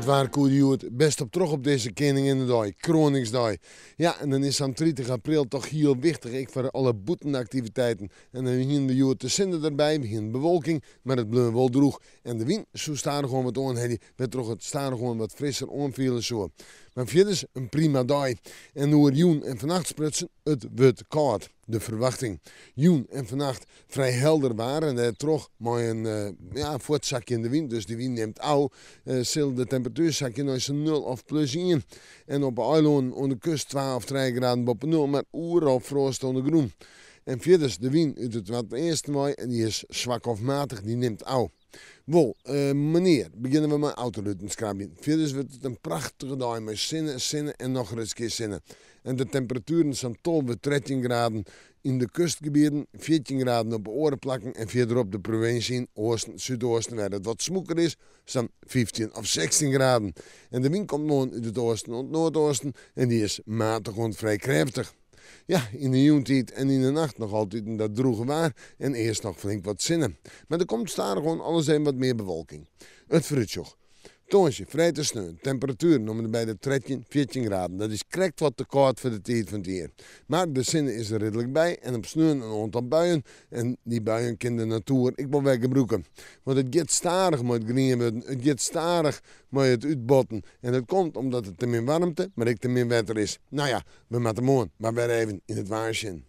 Het waar koerjoerd best op terug op deze Koninginnedag, Kroningsdag. Ja, en dan is aan 30 april toch heel wichtig ik voor alle boetenactiviteiten. En dan beginnen we joer te zinnen erbij, begint bewolking, maar het blijft wel droeg. En de wind, zo staat er gewoon wat aan, werd toch het staat er gewoon wat frisser aanvielen zo. Maar verder is een prima dag. En door joen en vannacht sprutsen, het wordt koud. De verwachting. Joen en vannacht vrij helder waren. En toch maar een voortzakje in de wind. Dus die wind neemt au. Zal de temperatuur zakje naar zijn 0 of plus 1. En op de eiland aan de kust 12 of 3 graden boven 0. Maar oeral frost aan de groen. En verder de wind uit het wat eerste mei. En die is zwak of matig. Die neemt au. Wel, meneer, beginnen we met autoruitenskrabje. Verder wordt het een prachtige dag met zinnen en nog eens keer zinnen. En de temperaturen zijn 12 tot 13 graden in de kustgebieden, 14 graden op de orenplakken en verderop de provincie in oosten, zuidoosten, waar het wat smoeker is, zijn 15 of 16 graden. En de wind komt nu uit het oosten en het noordoosten en die is matig en vrij krachtig. Ja, in de joentijd en in de nacht nog altijd in dat droege waar en eerst nog flink wat zinnen. Maar er komt stadig gewoon alles een wat meer bewolking. Het fruitjoch. Toonsje, vrij te sneeuw. Temperatuur noemen we bij de 13, 14 graden. Dat is correct wat te koud voor de tijd van het jaar. Maar de zinnen is er redelijk bij en op sneeuw een aantal buien. En die buien kunnen de natuur ik wil wel gebruiken. Want het gaat stadig met het groen worden. Het gaat stadig met het uitbotten. En dat komt omdat het te min warmte, maar ook te min wetter is. Nou ja, we moeten morgen maar weer even in het waarschuwen.